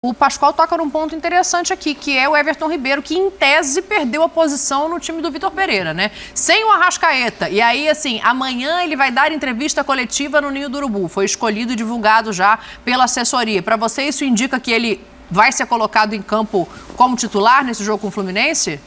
O Pascoal toca num ponto interessante aqui, que é o Everton Ribeiro, que em tese perdeu a posição no time do Vitor Pereira, né? Sem o Arrascaeta. E aí, assim, amanhã ele vai dar entrevista coletiva no Ninho do Urubu. Foi escolhido e divulgado já pela assessoria. Para você, isso indica que ele vai ser colocado em campo como titular nesse jogo com o Fluminense?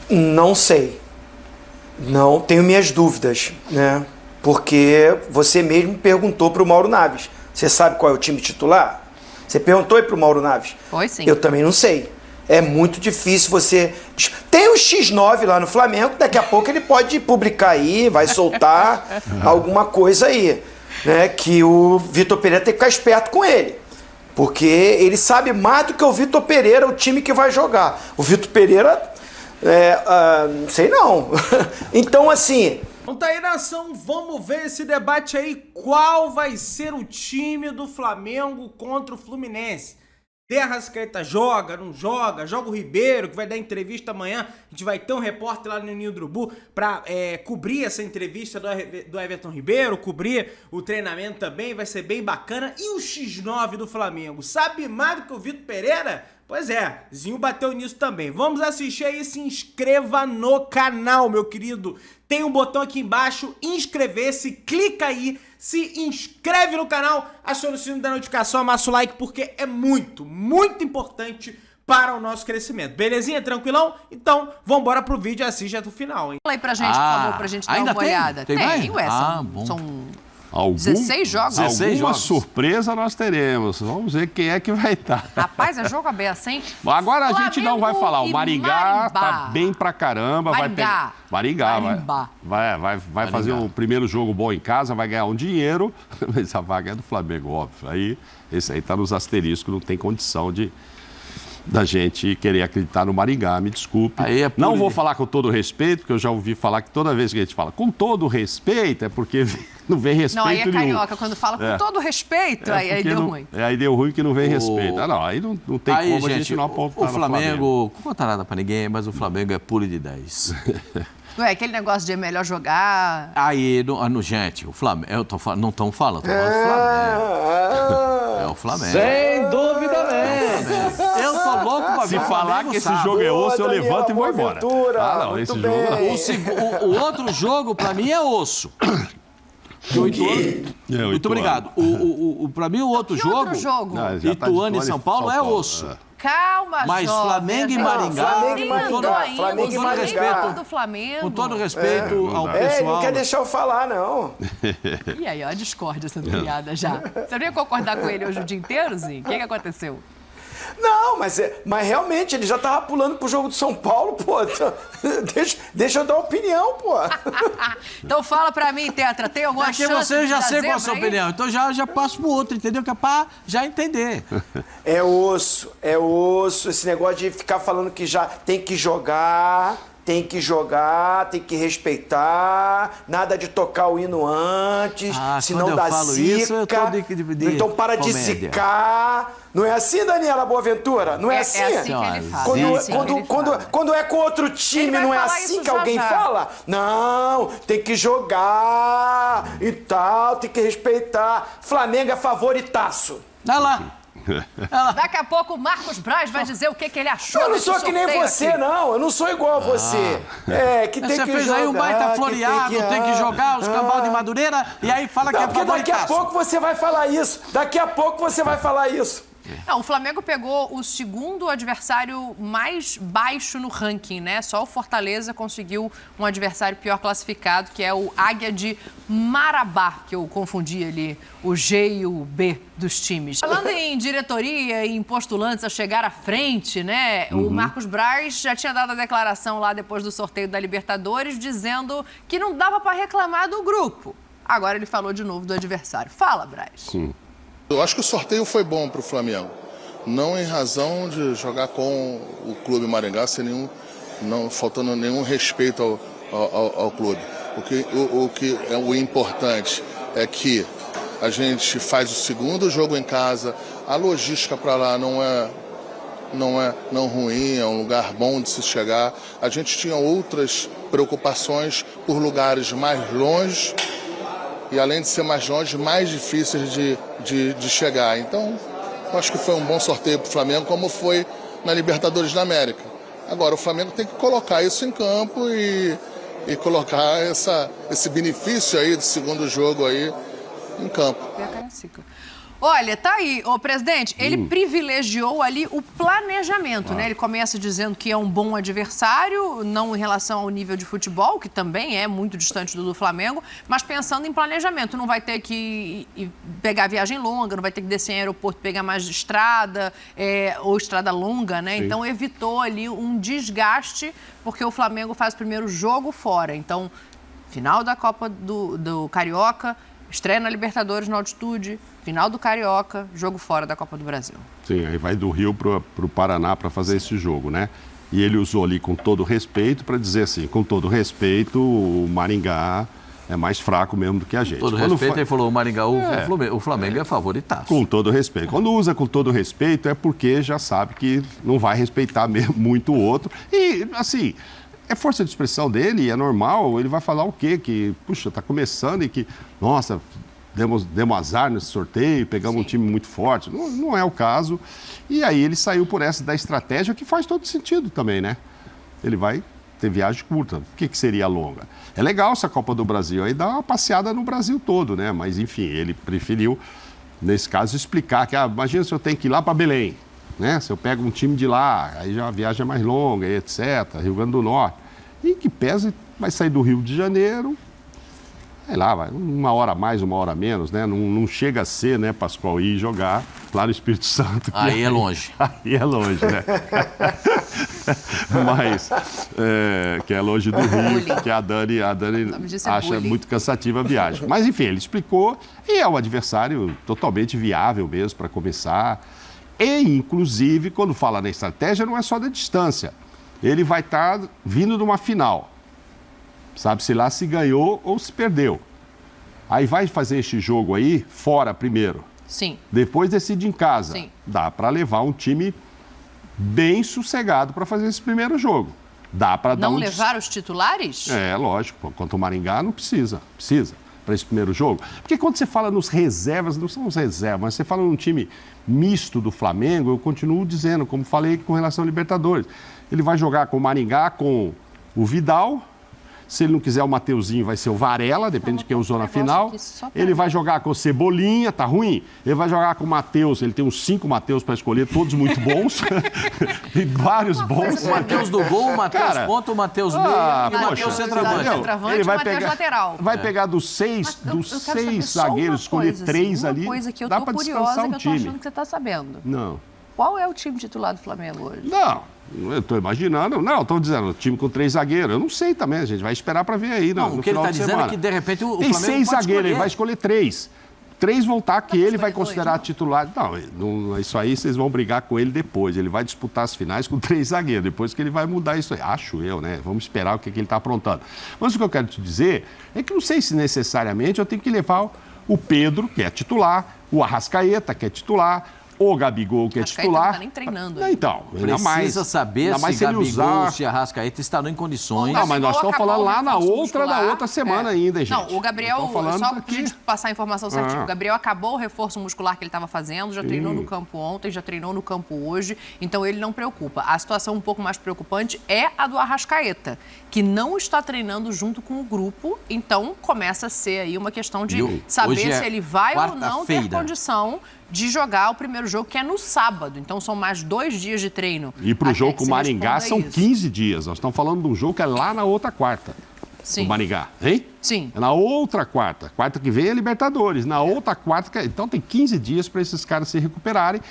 Não sei. Não, tenho minhas dúvidas, né? Porque você mesmo perguntou para o Mauro Naves. Você sabe qual é o time titular? Você perguntou aí para o Mauro Naves? Foi sim. Eu também não sei. É muito difícil você... Tem o X9 lá no Flamengo, daqui a pouco ele pode publicar aí, vai soltar alguma coisa aí, né? Que o Vitor Pereira tem que ficar esperto com ele. Porque ele sabe mais do que o Vitor Pereira, o time que vai jogar. O Vitor Pereira, não sei não. Então, assim... Então tá aí, nação, vamos ver esse debate aí, qual vai ser o time do Flamengo contra o Fluminense. De Arrascaeta joga, não joga, joga o Ribeiro, que vai dar entrevista amanhã, a gente vai ter um repórter lá no Ninho do Urubu pra cobrir essa entrevista do Everton Ribeiro, cobrir o treinamento também, vai ser bem bacana. E o X9 do Flamengo, sabe mais do que o Vitor Pereira? Pois é, Zinho bateu nisso também. Vamos assistir aí, se inscreva no canal, meu querido. Tem um botão aqui embaixo, inscrever-se, clica aí, se inscreve no canal, aciona o sino da notificação, amassa o like, porque é muito, muito importante para o nosso crescimento. Belezinha? Tranquilão? Então, vambora pro vídeo e assiste até o final, hein? Fala aí pra gente, por favor, pra gente dar uma olhada. Tem mais? Ué, são 16 jogos. 16 jogos. Surpresa nós teremos. Vamos ver quem é que vai estar. Rapaz, é jogo aberto, hein? Agora a gente não vai falar. O Maringá tá bem pra caramba. Maringá. Vai fazer o primeiro jogo bom em casa, vai ganhar um dinheiro, mas a vaga é do Flamengo, óbvio. Aí, esse aí tá nos asteriscos, não tem condição da gente querer acreditar no Maringá, me desculpe. Não vou falar com todo respeito, porque eu já ouvi falar que toda vez que a gente fala com todo respeito, é porque não vem respeito nenhum. Não, aí é carioca, quando fala com todo respeito, aí deu ruim. Aí deu ruim que não vem respeito. Aí não tem como a gente não apontar o Flamengo, não conta nada pra ninguém, mas o Flamengo é puro de 10. Ué, aquele negócio de é melhor jogar... Gente, o Flamengo, não estão falando, tô falando do Flamengo. É o Flamengo. Sem dúvida mesmo. Eu tô louco pra ver. Se falar que esse jogo é osso, eu levanto e vou embora. Esse jogo não. O outro jogo, pra mim, é osso. Muito obrigado. Pra mim, o outro jogo, Ituano e São Paulo, é osso. Calma, mas Flamengo e Maringá, com todo respeito ao pessoal. Ele não quer deixar eu falar, não. E aí, ó, a discórdia sendo criada já. Você não ia concordar com ele hoje o dia inteiro, Zinho? O que aconteceu? Não, mas realmente ele já tava pulando pro jogo do São Paulo, pô. Deixa eu dar opinião, pô. Então fala pra mim, Tetra, tem alguma chance? Porque você já sei qual é a sua opinião, então já passo pro outro, entendeu? Que é pra já entender. É osso. Esse negócio de ficar falando que já tem que jogar, tem que respeitar, nada de tocar o hino antes, senão dá zica. Então para de zicar. Não é assim, Daniela Boaventura? Não é assim? É assim que ele fala. Quando é com outro time, não é assim que alguém fala? Não, tem que jogar e tal, tem que respeitar. Flamengo é favoritaço. Vai lá. Daqui a pouco o Marcos Braz vai dizer o que ele achou. Eu não sou que nem você, aqui. não. Eu não sou igual a você. Que tem você que fez jogar. Aí um baita floreado, tem que jogar os cambal de Madureira e aí fala que é favoritaço. Porque daqui a pouco você vai falar isso. Não, o Flamengo pegou o segundo adversário mais baixo no ranking, né? Só o Fortaleza conseguiu um adversário pior classificado, que é o Águia de Marabá, que eu confundi ali o G e o B dos times. Falando em diretoria e em postulantes a chegar à frente, né? O Marcos Braz já tinha dado a declaração lá depois do sorteio da Libertadores, dizendo que não dava para reclamar do grupo. Agora ele falou de novo do adversário. Fala, Braz. Sim. Eu acho que o sorteio foi bom para o Flamengo, não em razão de jogar com o Clube Maringá, não faltando nenhum respeito ao clube. O que é o importante é que a gente faz o segundo jogo em casa, a logística para lá não é ruim, é um lugar bom de se chegar. A gente tinha outras preocupações por lugares mais longe. E além de ser mais longe, mais difíceis de chegar. Então, Eu acho que foi um bom sorteio para o Flamengo, como foi na Libertadores da América. Agora, o Flamengo tem que colocar isso em campo e colocar esse benefício aí do segundo jogo aí em campo. Olha, tá aí, ô presidente, ele privilegiou ali o planejamento, né? Ele começa dizendo que é um bom adversário, não em relação ao nível de futebol, que também é muito distante do Flamengo, mas pensando em planejamento, não vai ter que pegar viagem longa, não vai ter que descer em aeroporto, pegar mais estrada, ou estrada longa, né? Sim. Então evitou ali um desgaste, porque o Flamengo faz o primeiro jogo fora. Então, final da Copa do Carioca, estreia na Libertadores na altitude, final do Carioca, jogo fora da Copa do Brasil. Sim, aí vai do Rio para o Paraná para fazer esse jogo, né? E ele usou ali com todo respeito para dizer assim, com todo respeito, o Maringá é mais fraco mesmo do que a gente. Com todo respeito, ele falou, o Maringá, o Flamengo é favoritaço. Com todo respeito. Quando usa com todo respeito é porque já sabe que não vai respeitar mesmo muito o outro. E, assim, é força de expressão dele, é normal, ele vai falar o quê? Que, puxa, tá começando e que, nossa, demos azar nesse sorteio, pegamos um time muito forte. Não é o caso. E aí ele saiu por essa da estratégia que faz todo sentido também, né? Ele vai ter viagem curta. O que seria longa? É legal essa Copa do Brasil, aí dá uma passeada no Brasil todo, né? Mas, enfim, ele preferiu, nesse caso, explicar que, imagina se eu tenho que ir lá para Belém, né? Se eu pego um time de lá, aí já a viagem é mais longa, etc. Rio Grande do Norte. E que pesa, vai sair do Rio de Janeiro, sei lá, vai, uma hora mais, uma hora menos, né? Não chega a ser, né, Pascoal, ir jogar lá no Espírito Santo. Aí é longe. Aí é longe, né? Mas, que é longe do Rio, que a Dani acha muito cansativa a viagem. Mas, enfim, ele explicou e é um adversário totalmente viável mesmo para começar. E, inclusive, quando fala na estratégia, não é só da distância. Ele vai estar vindo de uma final. Sabe-se lá se ganhou ou se perdeu. Aí vai fazer este jogo aí fora primeiro. Sim. Depois decide em casa. Sim. Dá para levar um time bem sossegado para fazer esse primeiro jogo. Dá para dar não levar os titulares? É, lógico. Quanto o Maringá não precisa. Precisa para esse primeiro jogo. Porque quando você fala nos reservas, não são os reservas, mas você fala num time misto do Flamengo, eu continuo dizendo, como falei com relação ao Libertadores. Ele vai jogar com o Maringá, com o Vidal. Se ele não quiser o Mateuzinho, vai ser o Varela, depende de quem usou na final. Ele vai jogar com o Cebolinha, tá ruim? Ele vai jogar com o Matheus, ele tem uns 5 Matheus para escolher, todos muito bons. E vários bons. O Matheus do gol, o Matheus ponta, o Matheus meio e o Matheus centroavante. Ele vai pegar lateral. Vai pegar dos seis zagueiros, escolher 3 ali. Uma coisa que eu dá tô para curiosa, descansar um que eu tô time. achando que você tá sabendo. Não. Qual é o time titular do Flamengo hoje? Não. Eu estou imaginando. Não, estou dizendo, time com 3 zagueiros. Eu não sei também, a gente vai esperar para ver aí. Não, no o que ele está dizendo semana. é que, de repente, o tem Flamengo 6 pode zagueiros, escolher. ele vai escolher 3. 3 vão estar que ele vai considerar titular. Não, isso aí vocês vão brigar com ele depois. Ele vai disputar as finais com 3 zagueiros. Depois que ele vai mudar isso aí. Acho eu, né? Vamos esperar o que ele está aprontando. Mas o que eu quero te dizer é que não sei se necessariamente eu tenho que levar o Pedro, que é titular, o Arrascaeta, que é titular, o Gabigol, que é titular. Não tá nem treinando. Então, precisa saber se Gabigol, se Arrascaeta estarão em condições. Não, mas nós estamos falando lá na outra semana ainda, gente. Não, o Gabriel, só pra gente passar a informação certinha, o Gabriel acabou o reforço muscular que ele estava fazendo, já treinou no campo ontem, já treinou no campo hoje, então ele não preocupa. A situação um pouco mais preocupante é a do Arrascaeta, que não está treinando junto com o grupo, então começa a ser aí uma questão de saber se ele vai ou não ter condição de jogar o primeiro jogo, que é no sábado. Então, são mais 2 dias de treino. E para o jogo com o Maringá são 15 dias. Nós estamos falando de um jogo que é lá na outra quarta. Sim. O Maringá, hein? Sim. É na outra quarta. Quarta que vem é Libertadores. Na outra quarta... Então, tem 15 dias para esses caras se recuperarem.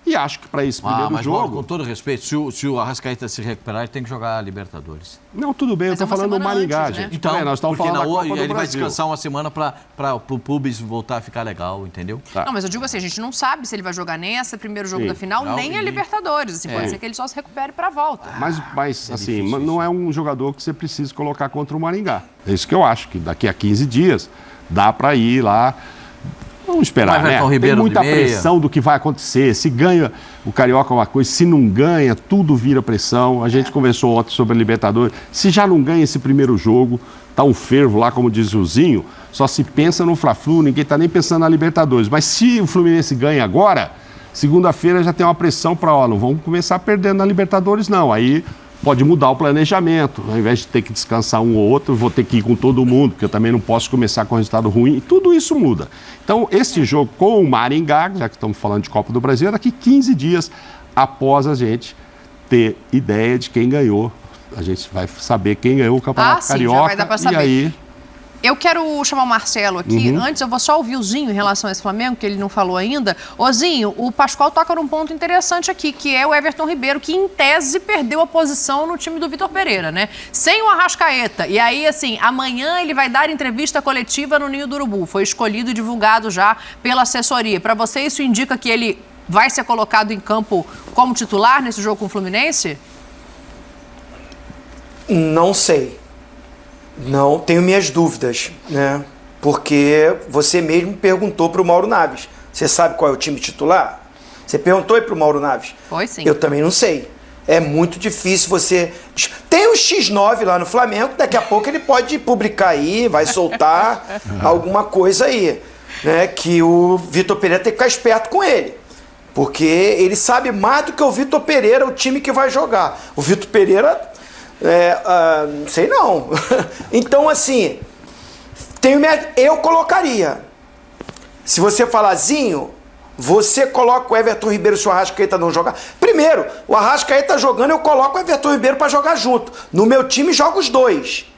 E acho que para esse primeiro jogo... Mauro, com todo respeito, se o Arrascaeta se recuperar, ele tem que jogar a Libertadores. Não, tudo bem, eu estou falando do Maringá, antes, gente. Né? Então, nós estamos falando da Copa do ele vai Brasil. descansar uma semana para o Pubis voltar a ficar legal, entendeu? Tá. Não, mas eu digo assim, a gente não sabe se ele vai jogar nem esse primeiro jogo da final, nem a Libertadores. Assim, pode ser que ele só se recupere para a volta. Mas assim, não é um jogador que você precisa colocar contra o Maringá. É isso que eu acho, que daqui a 15 dias dá para ir lá. Vamos esperar, né? Tem muita pressão do que vai acontecer. Se ganha o Carioca é uma coisa, se não ganha, tudo vira pressão. A gente conversou ontem sobre a Libertadores. Se já não ganha esse primeiro jogo, tá um fervo lá, como diz o Zinho, só se pensa no Fla-Flu, ninguém tá nem pensando na Libertadores. Mas se o Fluminense ganha agora, Segunda-feira já tem uma pressão para, não vamos começar perdendo na Libertadores, não. Aí pode mudar o planejamento. Ao invés de ter que descansar um ou outro, eu vou ter que ir com todo mundo, porque eu também não posso começar com resultado ruim. E tudo isso muda. Então, esse jogo com o Maringá, já que estamos falando de Copa do Brasil, é daqui 15 dias após a gente ter ideia de quem ganhou. A gente vai saber quem ganhou o Campeonato Carioca. Já vai dar pra saber. E aí... Eu quero chamar o Marcelo aqui. Antes, eu vou só ouvir o Zinho em relação a esse Flamengo, que ele não falou ainda. Ô, Zinho, o Pascoal toca num ponto interessante aqui, que é o Everton Ribeiro, que, em tese, perdeu a posição no time do Vitor Pereira, né? Sem o Arrascaeta. E aí, assim, amanhã ele vai dar entrevista coletiva no Ninho do Urubu. Foi escolhido e divulgado já pela assessoria. Para você, isso indica que ele vai ser colocado em campo como titular nesse jogo com o Fluminense? Não sei. Não, tenho minhas dúvidas, né? Porque você mesmo perguntou para o Mauro Naves. Você sabe qual é o time titular? Você perguntou aí para o Mauro Naves? Foi sim. Eu também não sei. É muito difícil você... Tem o X9 lá no Flamengo, daqui a pouco ele pode publicar aí, vai soltar alguma coisa aí, né? Que o Vitor Pereira tem que ficar esperto com ele. Porque ele sabe mais do que o Vitor Pereira, o time que vai jogar. O Vitor Pereira... não sei não. Então, assim, eu colocaria. Se você falar, Zinho, você coloca o Everton Ribeiro se o Arrascaeta não jogar. Primeiro, o Arrascaeta jogando, eu coloco o Everton Ribeiro para jogar junto. No meu time, jogo os dois.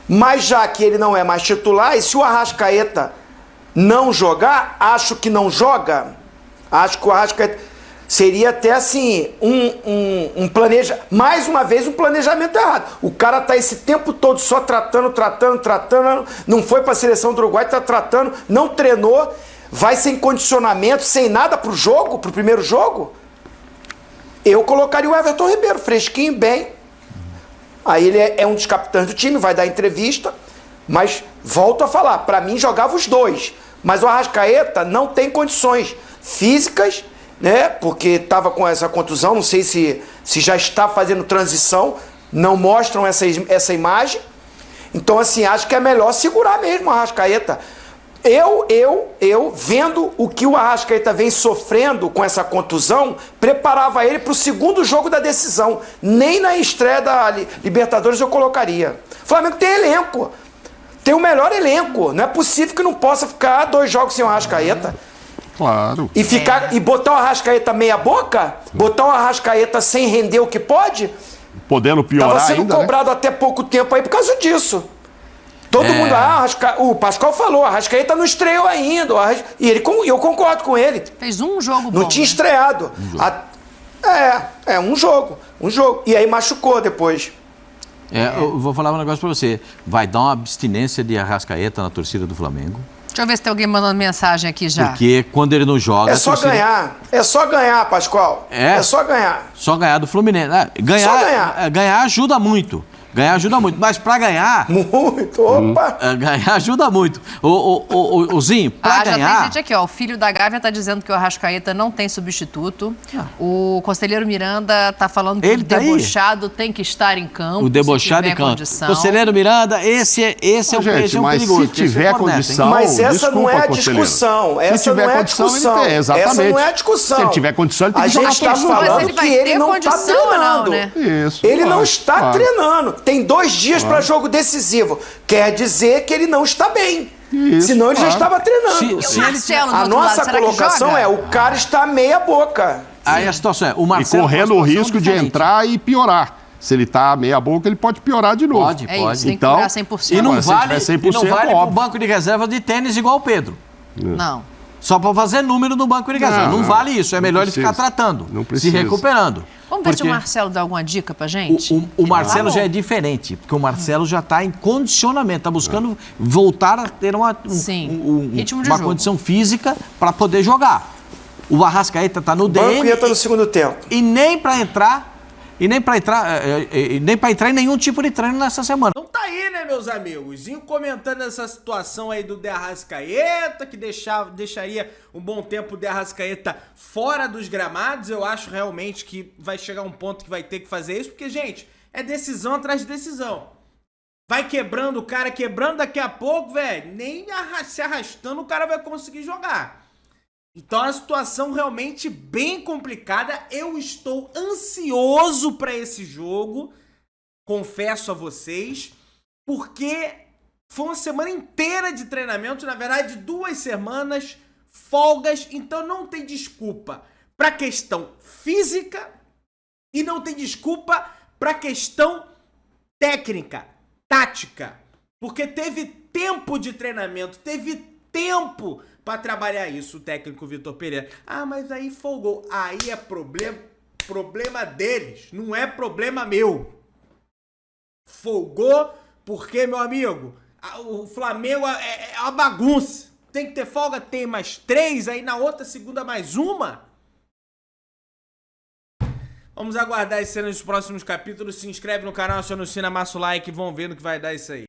Mas já que ele não é mais titular, e se o Arrascaeta não jogar, acho que não joga. Acho que o Arrascaeta... Seria até assim, mais uma vez, um planejamento errado. O cara tá esse tempo todo só tratando, não foi para a seleção do Uruguai, tá tratando, não treinou, vai sem condicionamento, sem nada pro jogo, pro primeiro jogo. Eu colocaria o Everton Ribeiro, fresquinho, bem. Aí ele é um dos capitães do time, vai dar entrevista, mas volto a falar, para mim jogava os dois. Mas o Arrascaeta não tem condições físicas, né? Porque estava com essa contusão, não sei se já está fazendo transição, não mostram essa imagem. Então, assim, acho que é melhor segurar mesmo o Arrascaeta. Eu vendo o que o Arrascaeta vem sofrendo com essa contusão, preparava ele para o segundo jogo da decisão. Nem na estreia da Libertadores eu colocaria. O Flamengo tem elenco, tem o melhor elenco. Não é possível que não possa ficar 2 jogos sem o Arrascaeta. Claro. E botar o Arrascaeta meia boca? Botar o Arrascaeta sem render o que pode? Podendo piorar ainda, Estava sendo cobrado até pouco tempo aí por causa disso. Todo mundo... o Pascoal falou, a Arrascaeta não estreou ainda. E eu concordo com ele. Fez um jogo bom, não tinha né? estreado. Um jogo. E aí machucou depois. Eu vou falar um negócio pra você. Vai dar uma abstinência de Arrascaeta na torcida do Flamengo. Deixa eu ver se tem alguém mandando mensagem aqui já. Porque quando ele não joga... É só ganhar. É só ganhar, Pascoal. É só ganhar. Só ganhar do Fluminense. Só ganhar. Ganhar ajuda muito. Ganhar ajuda muito. Mas pra ganhar... Muito, opa! Ganhar ajuda muito. O Zinho, pra ganhar... Já tem gente aqui, ó. O filho da Gávea tá dizendo que o Arrascaeta não tem substituto. O conselheiro Miranda tá falando que ele o debochado tem que estar em campo. O debochado em campo. Conselheiro Miranda, esse é um perigoso. Se tiver condição... Mas essa não é a discussão. Essa não é a discussão. Exatamente. Essa não é a discussão. Se ele tiver condição, ele tem que jogar. A gente está falando que ele não está treinando. Isso, ele não está treinando. Tem 2 dias para jogo decisivo. Quer dizer que ele não está bem. Isso, senão ele já estava treinando. A nossa colocação é, o cara está meia boca. Aí a situação é, o Marcelo... E correndo o risco de entrar e piorar. Se ele tá meia boca, ele pode piorar de novo. Pode. Isso, tem que curar 100%. E não vale, 100%, não vale pro banco de reserva de tênis igual o Pedro. Não. Só para fazer número no banco de reserva. Não vale isso. É melhor ele ficar tratando, se recuperando. Vamos ver se o Marcelo dá alguma dica pra gente? O Marcelo já é diferente, porque o Marcelo já está em condicionamento, está buscando voltar a ter uma condição física para poder jogar. O Arrascaeta está no DM. O banco ia estar no segundo tempo. E nem para entrar em nenhum tipo de treino nessa semana. Então tá aí, né, meus amigos? Zinho comentando essa situação aí do De Arrascaeta, que deixaria um bom tempo o De Arrascaeta fora dos gramados. Eu acho realmente que vai chegar um ponto que vai ter que fazer isso, porque, gente, é decisão atrás de decisão. Vai quebrando o cara, daqui a pouco, velho, nem se arrastando o cara vai conseguir jogar. Então é uma situação realmente bem complicada. Eu estou ansioso para esse jogo, confesso a vocês, porque foi uma semana inteira de treinamento, na verdade 2 semanas, folgas, então não tem desculpa para questão física e não tem desculpa para questão técnica, tática, porque teve tempo de treinamento, teve tempo para trabalhar isso, o técnico Vitor Pereira. Ah, mas aí folgou. Aí é problema deles, não é problema meu. Folgou porque, meu amigo, o Flamengo é uma bagunça. Tem que ter folga, tem mais 3, aí na outra segunda mais uma. Vamos aguardar as cenas dos próximos capítulos. Se inscreve no canal, aciona o sino, amassa o like e vão ver no que vai dar isso aí.